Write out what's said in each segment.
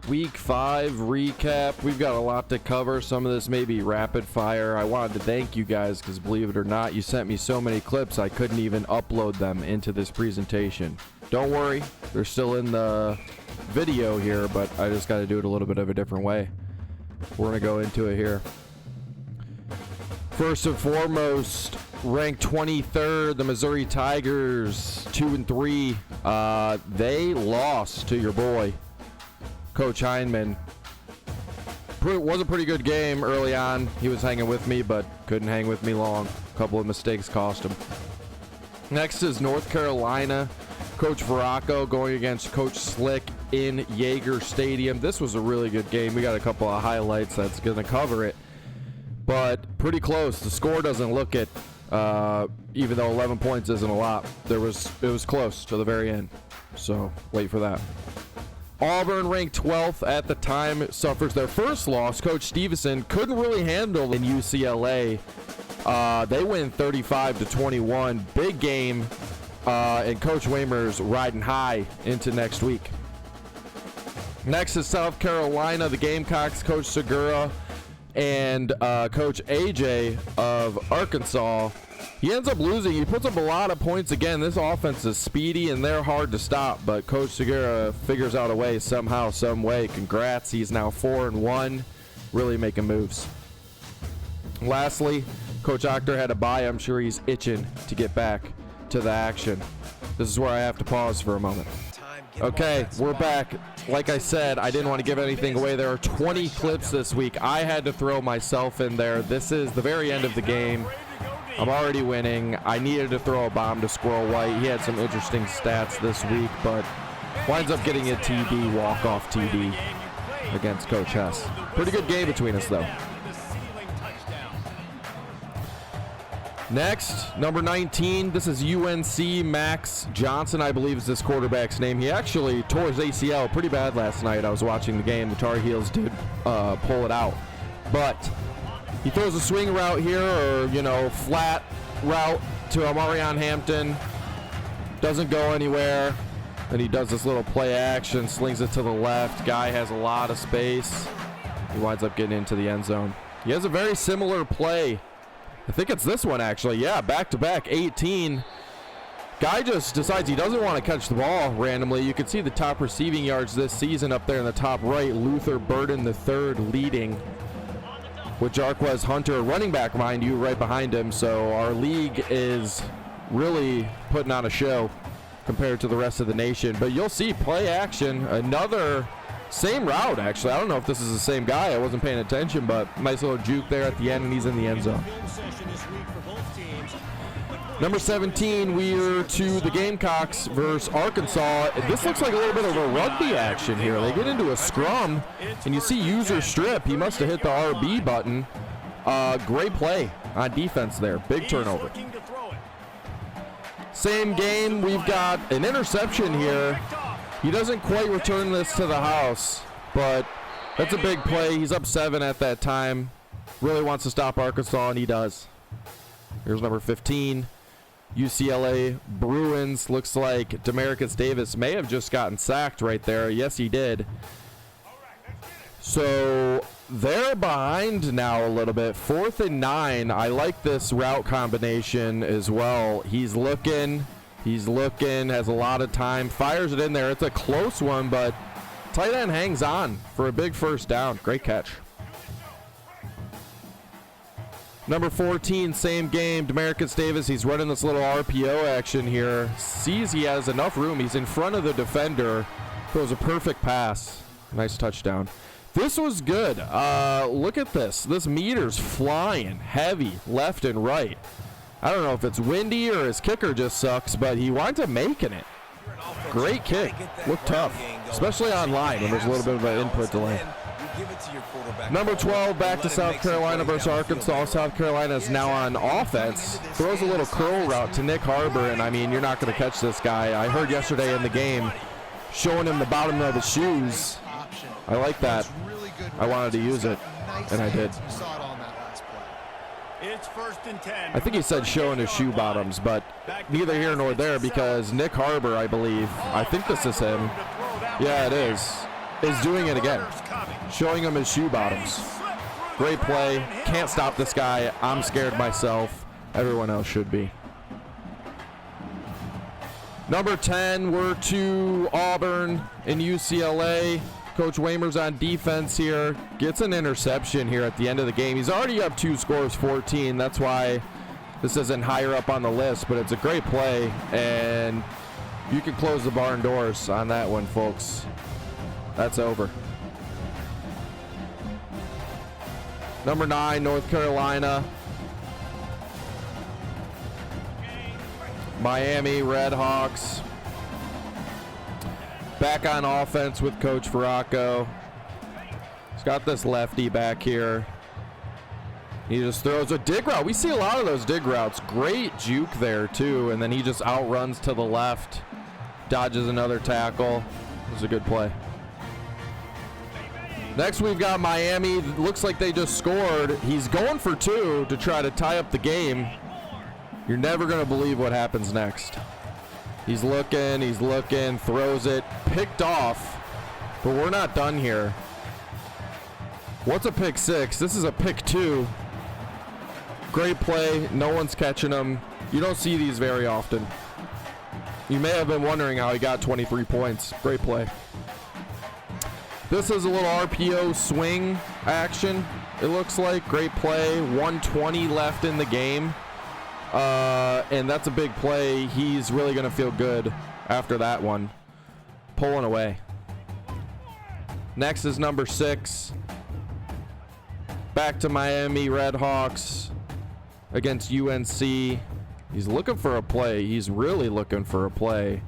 Week 5 recap. We've got a lot to cover. Some of this may be rapid fire. I wanted to thank you guys because, believe it or not, you sent me so many clips I couldn't even upload them into this presentation. Don't worry, they're still in the video here, but I just got to do it a little bit of a different way. We're going to go into it here. First and foremost, ranked 23rd, the Missouri Tigers, 2-3. They lost to your boy, Coach Heineman. Was a pretty good game early on. He was hanging with me, but couldn't hang with me long. A couple of mistakes cost him. Next is North Carolina. Coach Veracco going against Coach Slick in Yager Stadium. This was a really good game. We got a couple of highlights that's going to cover it, but pretty close. The score doesn't look it, even though 11 points isn't a lot. It was close to the very end, so wait for that. Auburn, ranked 12th at the time, suffers their first loss. Coach Stevenson couldn't really handle in UCLA. They win 35-21. Big game, and Coach Waymer's riding high into next week. Next is South Carolina. The Gamecocks, Coach Segura and Coach AJ of Arkansas. He ends up losing. He puts up a lot of points again. This offense is speedy and they're hard to stop, but Coach Segura figures out a way somehow, some way. Congrats. He's now 4-1, really making moves. Lastly, Coach Octor had a bye. I'm sure he's itching to get back to the action. This is where I have to pause for a moment. Okay, we're back. Like I said, I didn't want to give anything away. There are 20 clips this week. I had to throw myself in there. This is the very end of the game. I'm already winning. I needed to throw a bomb to Squirrel White. He had some interesting stats this week, but winds up getting a TD, walk-off TD against Coach Hess. Pretty good game between us, though. Next, number 19, this is UNC Max Johnson, I believe is this quarterback's name. He actually tore his ACL pretty bad last night. I was watching the game. The Tar Heels did pull it out. But he throws a swing route here, or, flat route to Amarion Hampton. Doesn't go anywhere. Then he does this little play action, slings it to the left. Guy has a lot of space. He winds up getting into the end zone. He has a very similar play. I think it's this one, actually. Yeah, back-to-back, 18. Guy just decides he doesn't want to catch the ball randomly. You can see the top receiving yards this season up there in the top right. Luther Burden III leading with Jarquez Hunter, running back, mind you, right behind him. So our league is really putting on a show compared to the rest of the nation. But you'll see play action, another same route, actually. I don't know if this is the same guy. I wasn't paying attention, but nice little juke there at the end, and he's in the end zone. Number 17, we're to the Gamecocks versus Arkansas. This looks like a little bit of a rugby action here. They get into a scrum, and you see user strip. He must have hit the RB button. Great play on defense there. Big turnover. Same game, we've got an interception here. He doesn't quite return this to the house, but that's a big play. He's up 7 at that time. Really wants to stop Arkansas, and he does. Here's number 15. UCLA Bruins. Looks like Demarcus Davis may have just gotten sacked right there. Yes, he did. So they're behind now a little bit. 4th and 9. I like this route combination as well. He's looking, has a lot of time, fires it in there. It's a close one, but tight end hangs on for a big first down. Great catch. Number 14, same game, Demarcus Davis. He's running this little RPO action here. Sees he has enough room. He's in front of the defender. Throws a perfect pass. Nice touchdown. This was good. Look at this. This meter's flying heavy left and right. I don't know if it's windy or his kicker just sucks, but he winds up making it. Great kick. Looked tough, especially online when there's a little bit of an input delay. Number 12, back to South Carolina versus Arkansas. South Carolina is now on offense. Throws a little curl route to Nick Harbor, and I mean, you're not going to catch this guy. I heard yesterday in the game, showing him the bottom of his shoes. I like that. I wanted to use it, and I did. I think he said showing his shoe bottoms, but neither here nor there because Nick Harbor, I believe, I think this is him. Yeah, it is. is doing it again, showing him his shoe bottoms. Great play. Can't stop this guy. I'm scared myself. Everyone else should be. Number 10, we're to Auburn and UCLA. Coach Waymer's on defense here. Gets an interception here at the end of the game. He's already up 2 scores, 14. That's why this isn't higher up on the list, but it's a great play, and you can close the barn doors on that one, folks. That's over. Number 9, North Carolina. Miami Redhawks. Back on offense with Coach Farraco. He's got this lefty back here. He just throws a dig route. We see a lot of those dig routes. Great juke there, too. And then he just outruns to the left. Dodges another tackle. It was a good play. Next, we've got Miami. Looks like they just scored. He's going for 2 to try to tie up the game. You're never going to believe what happens next. He's looking, throws it, picked off, but we're not done here. What's a pick 6? This is a pick 2. Great play. No one's catching him. You don't see these very often. You may have been wondering how he got 23 points. Great play. This is a little RPO swing action, it looks like. Great play. 1:20 left in the game. And that's a big play. He's really going to feel good after that one. Pulling away. Next is number 6. Back to Miami Redhawks against UNC. He's looking for a play. He's really looking for a play.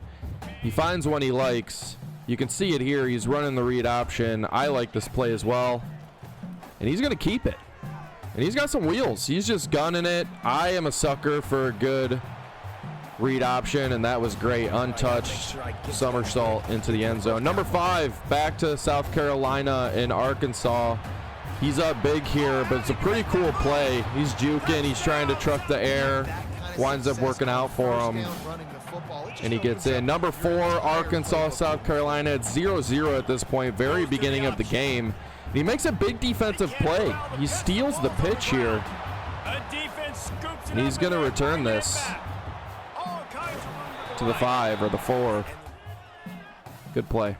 He finds one he likes. You can see it here. He's running the read option. I like this play as well. And he's going to keep it. And he's got some wheels. He's just gunning it. I am a sucker for a good read option, and that was great. Untouched somersault into the end zone. Number 5, back to South Carolina and Arkansas. He's up big here, but it's a pretty cool play. He's juking. He's trying to truck the air. Winds up working out for him, and he gets in. Number 4, Arkansas, South Carolina. It's 0-0 at this point, very beginning of the game. He makes a big defensive play. He steals the pitch here. And he's going to return this to the 5 or the 4. Good play.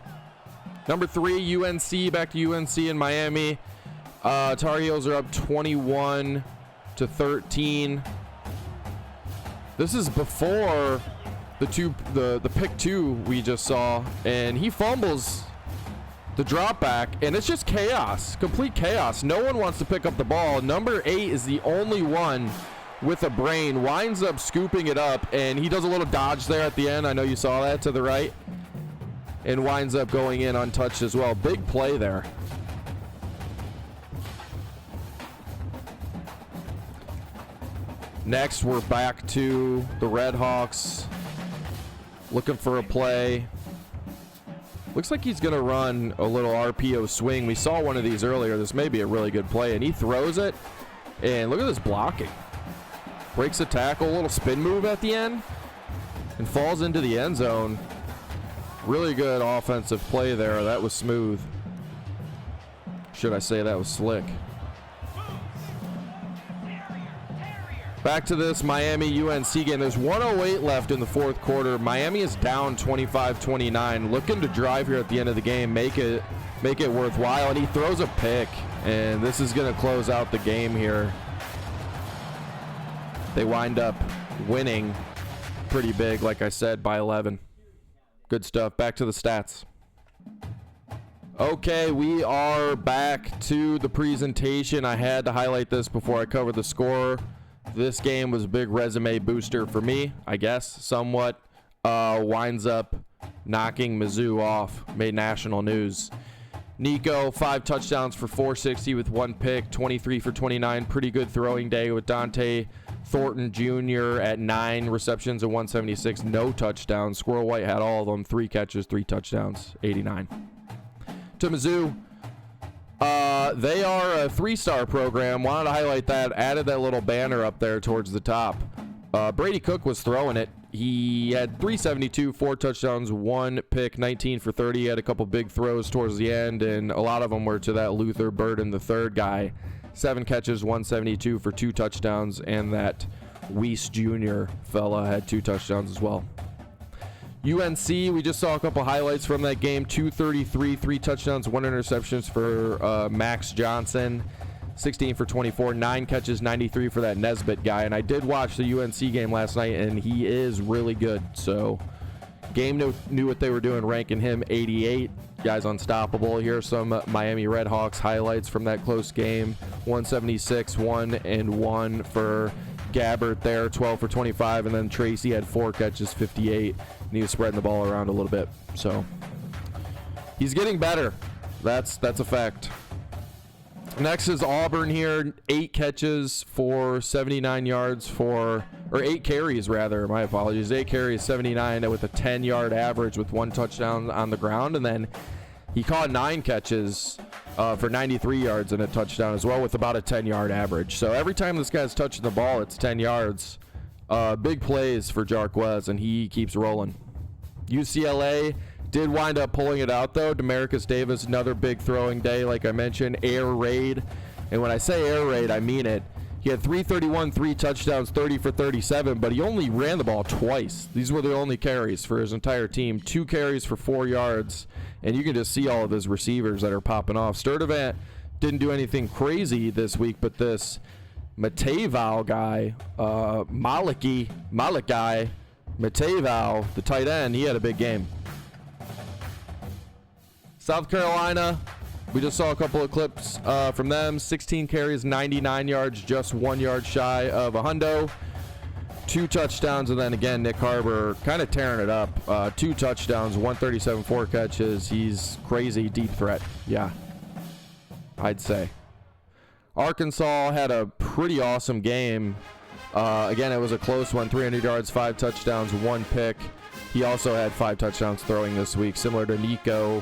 Number 3, UNC, back to UNC in Miami. Tar Heels are up 21-13. This is before the pick 2 we just saw, and he fumbles the drop back, and it's just chaos, complete chaos. No one wants to pick up the ball. Number 8 is the only one with a brain, winds up scooping it up, and he does a little dodge there at the end. I know you saw that to the right, and winds up going in untouched as well. Big play there. Next, we're back to the Redhawks, looking for a play. Looks like he's going to run a little RPO swing. We saw one of these earlier. This may be a really good play, and he throws it, and look at this blocking. Breaks a tackle, a little spin move at the end, and falls into the end zone. Really good offensive play there. That was smooth. Should I say that was slick? Back to this Miami UNC game. There's 1:08 left in the 4th quarter. Miami is down 25-29. Looking to drive here at the end of the game, make it worthwhile, and he throws a pick, and this is going to close out the game here. They wind up winning pretty big, like I said, by 11. Good stuff. Back to the stats. Okay, we are back to the presentation. I had to highlight this before I cover the score. This game was a big resume booster for me, I guess, somewhat. Winds up knocking Mizzou off, made national news. Nico, 5 touchdowns for 460 with 1 pick, 23 for 29. Pretty good throwing day with Dante Thornton Jr. at 9 receptions and 176. No touchdowns. Squirrel White had all of them. 3 catches, 3 touchdowns, 89. To Mizzou. They are a 3-star program. Wanted to highlight that. Added that little banner up there towards the top. Brady Cook was throwing it. He had 372, 4 touchdowns, 1 pick, 19 for 30. He had a couple big throws towards the end, and a lot of them were to that Luther Burden, the third guy. 7 catches, 172 for 2 touchdowns, and that Weiss Jr. fella had 2 touchdowns as well. UNC, we just saw a couple highlights from that game. 233, 3 touchdowns, 1 interceptions for Max Johnson. 16 for 24, 9 catches, 93 for that Nesbitt guy. And I did watch the UNC game last night, and he is really good. So game knew what they were doing, ranking him 88. Guy's unstoppable. Here are some Miami Redhawks highlights from that close game. 176, 1-1 for Gabbert there, 12 for 25. And then Tracy had 4 catches, 58. And he was spreading the ball around a little bit. So he's getting better. That's a fact. Next is Auburn here. 8 catches for 79 yards or 8 carries rather, my apologies. 8 carries, 79 with a 10-yard average with 1 touchdown on the ground. And then he caught 9 catches for 93 yards and a touchdown as well with about a 10-yard average. So every time this guy's touching the ball, it's 10 yards. Big plays for Jarquez, and he keeps rolling. UCLA did wind up pulling it out, though. Demarcus Davis, another big throwing day, like I mentioned. Air raid. And when I say air raid, I mean it. He had 331, 3 touchdowns, 30 for 37, but he only ran the ball twice. These were the only carries for his entire team. 2 carries for 4 yards. And you can just see all of his receivers that are popping off. Sturdivant didn't do anything crazy this week, but this Matevau guy, Malachi Matevau, the tight end, he had a big game. South Carolina, we just saw a couple of clips from them. 16 carries, 99 yards, just 1 yard shy of a hundo. 2 touchdowns, and then again, Nick Harbor kind of tearing it up. 2 touchdowns, 137, 4 catches. He's crazy deep threat. Yeah, I'd say. Arkansas had a pretty awesome game. Again, it was a close one. 300 yards, 5 touchdowns, 1 pick. He also had 5 touchdowns throwing this week, similar to Nico,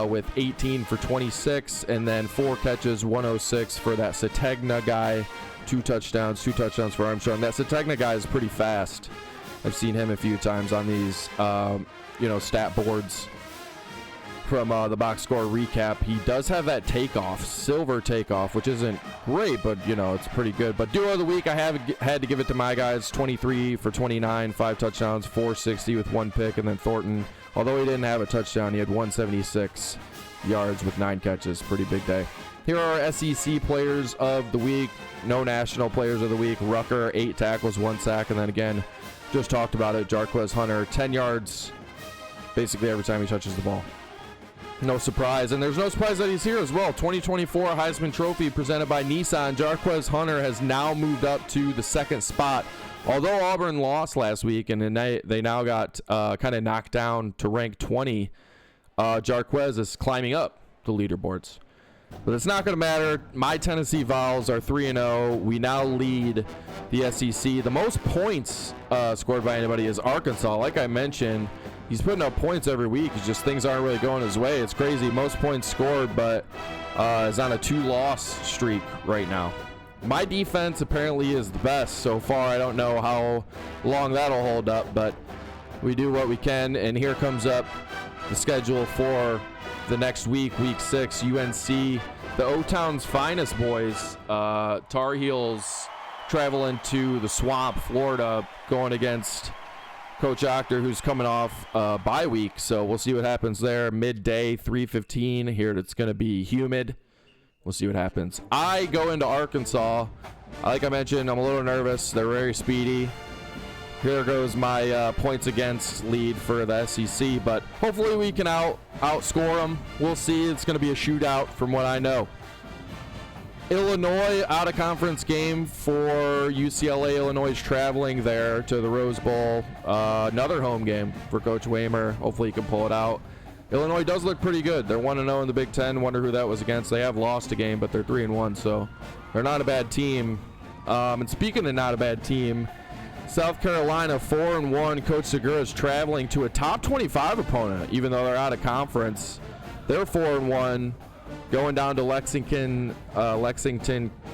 with 18 for 26, and then 4 catches, 106 for that Sategna guy. 2 touchdowns for Armstrong. That Sategna guy is pretty fast. I've seen him a few times on these, stat boards from the box score recap. He does have that takeoff, silver takeoff, which isn't great, but it's pretty good. But duo of the week, I had to give it to my guys. 23 for 29, 5 touchdowns, 460 with 1 pick, and then Thornton, although he didn't have a touchdown, he had 176 yards with 9 catches. Pretty big day. Here are our SEC players of the week. No national players of the week. Rucker, 8 tackles, 1 sack, and then again, just talked about it, Jarquez Hunter, 10 yards basically every time he touches the ball. No surprise, and there's no surprise that he's here as well. 2024 Heisman Trophy presented by Nissan. Jarquez Hunter has now moved up to the 2nd spot. Although Auburn lost last week and they now got kind of knocked down to rank 20, Jarquez is climbing up the leaderboards. But it's not going to matter. My Tennessee Vols are 3-0. We now lead the SEC. The most points scored by anybody is Arkansas. Like I mentioned, he's putting up points every week. It's just things aren't really going his way. It's crazy. Most points scored, but is on a 2-loss streak right now. My defense apparently is the best so far. I don't know how long that'll hold up, but we do what we can. And here comes up the schedule for the next week, week 6. UNC, the O-Town's finest boys, Tar Heels, traveling to the Swamp, Florida, going against Coach Octor, who's coming off bye week. So we'll see what happens there. Midday, 3:15. Here it's going to be humid. We'll see what happens. I go into Arkansas. Like I mentioned, I'm a little nervous. They're very speedy. Here goes my points against lead for the SEC, but hopefully we can outscore them. We'll see. It's going to be a shootout from what I know. Illinois, out-of-conference game for UCLA. Illinois is traveling there to the Rose Bowl. Another home game for Coach Waymer. Hopefully he can pull it out. Illinois does look pretty good. They're 1-0 in the Big Ten. Wonder who that was against. They have lost a game, but they're 3-1, so they're not a bad team. And speaking of not a bad team, South Carolina 4-1. Coach Segura is traveling to a top 25 opponent, even though they're out of conference. They're 4-1, going down to Lexington,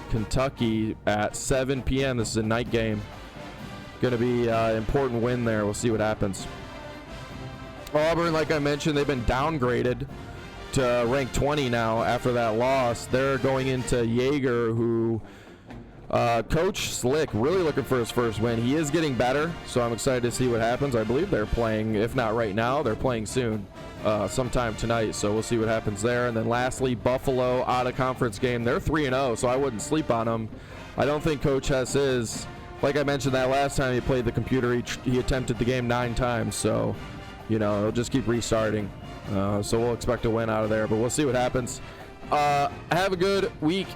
Kentucky at 7 p.m. This is a night game. Going to be an important win there. We'll see what happens. Auburn, like I mentioned, they've been downgraded to rank 20 now after that loss. They're going into Jaeger, who Coach Slick really looking for his first win. He is getting better, so I'm excited to see what happens. I believe they're playing, if not right now, they're playing soon, sometime tonight, so we'll see what happens there. And then lastly, Buffalo, out of conference game. They're 3-0, so I wouldn't sleep on them. I don't think Coach Hess is. Like I mentioned that last time he played the computer, he attempted the game 9 times, so, you know, he'll just keep restarting. So we'll expect a win out of there, but we'll see what happens. Have a good week.